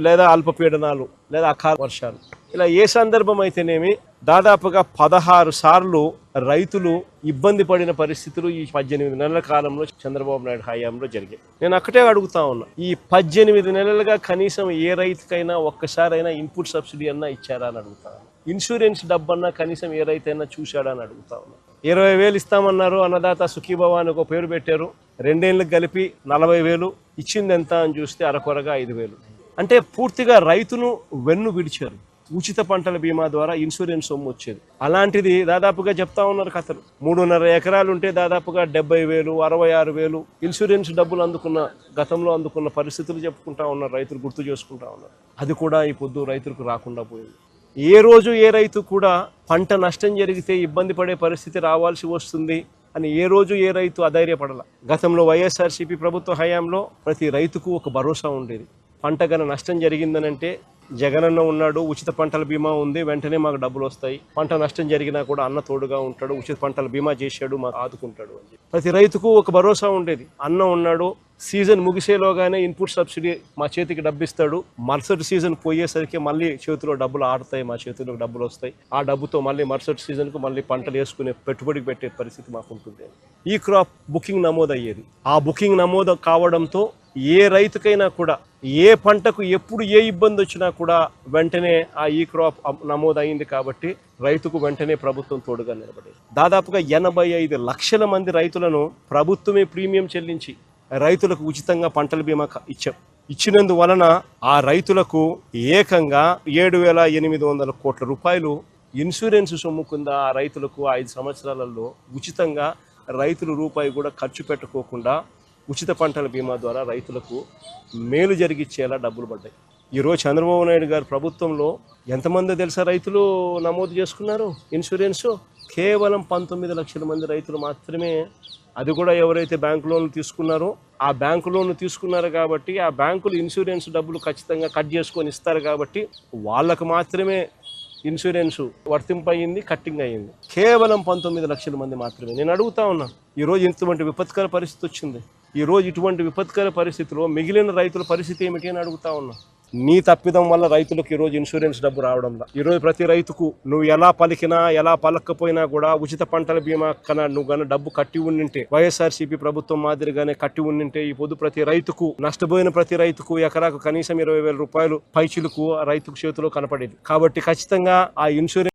లేదా అల్పపీడనాలు లేదా అకాల వర్షాలు, ఇలా ఏ సందర్భం అయితేనేమి దాదాపుగా 16 సార్లు రైతులు ఇబ్బంది పడిన పరిస్థితులు ఈ 18 నెలల కాలంలో చంద్రబాబు నాయుడు హయాంలో జరిగాయి. నేను అక్కడే అడుగుతా ఉన్నా, ఈ 18 నెలలుగా కనీసం ఏ రైతుకైనా ఒక్కసారైనా ఇన్పుట్ సబ్సిడీ అన్నా ఇచ్చారా అని అడుగుతా ఉన్నా. ఇన్సూరెన్స్ డబ్బన్నా కనీసం ఏ రైతైనా చూశాడా అని అడుగుతా ఉన్నా. 20,000 ఇస్తామన్నారు, అన్నదాత సుఖీభవ అని ఒక పేరు పెట్టారు. 2 ఏళ్ళకి కలిపి 40,000 ఇచ్చింది ఎంత అని చూస్తే అరకొరగా 5,000. అంటే పూర్తిగా రైతును వెన్ను విడిచారు. ఉచిత పంటల బీమా ద్వారా ఇన్సూరెన్స్ సొమ్ము వచ్చేది. అలాంటిది దాదాపుగా చెప్తా ఉన్నారు కథలు. 3.5 ఎకరాలు ఉంటే దాదాపుగా 70,000, 66,000 ఇన్సూరెన్స్ డబ్బులు గతంలో అందుకున్న పరిస్థితులు చెప్పుకుంటా ఉన్నారు, రైతులు గుర్తు చేసుకుంటా ఉన్నారు. అది కూడా ఈ పొద్దు రైతులకు రాకుండా పోయింది. ఏ రోజు ఏ రైతు కూడా పంట నష్టం జరిగితే ఇబ్బంది పడే పరిస్థితి రావాల్సి వస్తుంది అని ఏ రోజు ఏ రైతు అధైర్యపడాల. గతంలో వైఎస్ఆర్సీపీ ప్రభుత్వ హయాంలో ప్రతి రైతుకు ఒక భరోసా ఉండేది. పంట గన నష్టం జరిగిందనంటే జగనన్న ఉన్నాడు, ఉచిత పంటల బీమా ఉంది, వెంటనే మాకు డబ్బులు వస్తాయి. పంట నష్టం జరిగినా కూడా అన్న తోడుగా ఉంటాడు, ఉచిత పంటల బీమా చేశాడు, మాకు ఆదుకుంటాడు అని ప్రతి రైతుకు ఒక భరోసా ఉండేది. అన్న ఉన్నాడు, సీజన్ ముగిసేలోగానే ఇన్పుట్ సబ్సిడీ మా చేతికి డబ్బిస్తాడు, మరుసటి సీజన్ పోయేసరికి మళ్ళీ చేతిలో డబ్బులు ఆడతాయి, మా చేతిలో డబ్బులు వస్తాయి, ఆ డబ్బుతో మళ్ళీ మరుసటి సీజన్కు మళ్ళీ పంటలు వేసుకునే పెట్టుబడికి పెట్టే పరిస్థితి మాకు ఉంటుంది. ఈ క్రాప్ బుకింగ్ నమోదు అయ్యేది. ఆ బుకింగ్ నమోదు కావడంతో ఏ రైతుకైనా కూడా ఏ పంటకు ఎప్పుడు ఏ ఇబ్బంది వచ్చినా కూడా వెంటనే ఆ ఈ క్రాప్ నమోదు అయింది కాబట్టి రైతుకు వెంటనే ప్రభుత్వం తోడుగా నిలబడేది. దాదాపుగా 85 లక్షల మంది రైతులను ప్రభుత్వమే ప్రీమియం చెల్లించి రైతులకు ఉచితంగా పంటల బీమా ఇచ్చినందువలన ఆ రైతులకు ఏకంగా 7,800 కోట్ల రూపాయలు ఇన్సూరెన్స్ సొమ్ము కింద ఆ రైతులకు 5 సంవత్సరాలలో ఉచితంగా రైతులు రూపాయి కూడా ఖర్చు పెట్టుకోకుండా ఉచిత పంటల బీమా ద్వారా రైతులకు మేలు జరిగిచ్చేలా డబ్బులు పడ్డాయి. ఈరోజు చంద్రబాబు నాయుడు గారి ప్రభుత్వంలో ఎంతమంది తెలుసా రైతులు నమోదు చేసుకున్నారు ఇన్సూరెన్సు? కేవలం 19 లక్షల మంది రైతులు మాత్రమే. అది కూడా ఎవరైతే బ్యాంకు లోన్లు తీసుకున్నారో ఆ బ్యాంకు లోన్లు తీసుకున్నారు కాబట్టి ఆ బ్యాంకులు ఇన్సూరెన్స్ డబ్బులు ఖచ్చితంగా కట్ చేసుకొని ఇస్తారు కాబట్టి వాళ్ళకు మాత్రమే ఇన్సూరెన్స్ వర్తింపయింది, కట్టింగ్ అయ్యింది. కేవలం 19 లక్షల మంది మాత్రమే. నేను అడుగుతా ఉన్నా, ఈరోజు ఇటువంటి విపత్కర పరిస్థితి వచ్చింది. ఈరోజు ఇటువంటి విపత్కర పరిస్థితిలో మిగిలిన రైతుల పరిస్థితి ఏమిటి అని అడుగుతా ఉన్నా. నీ తప్పిదం వల్ల రైతులకు ఈరోజు ఇన్సూరెన్స్ డబ్బు రావడంలా. ఈరోజు ప్రతి రైతుకు నువ్వు ఎలా పలికినా ఎలా పలకపోయినా కూడా ఉచిత పంటల బీమా కన్నా నువ్వు గన డబ్బు కట్టి ఉండింటే, వైఎస్ఆర్సీపీ ప్రభుత్వం మాదిరిగానే కట్టి ఉండింటే ఈ పొద్దు ప్రతి రైతుకు, నష్టపోయిన ప్రతి రైతుకు ఎకరాకు కనీసం 20,000 రూపాయలు పైచిలకు రైతుకు చేతిలో కనపడేది. కాబట్టి ఖచ్చితంగా ఆ ఇన్సూరెన్స్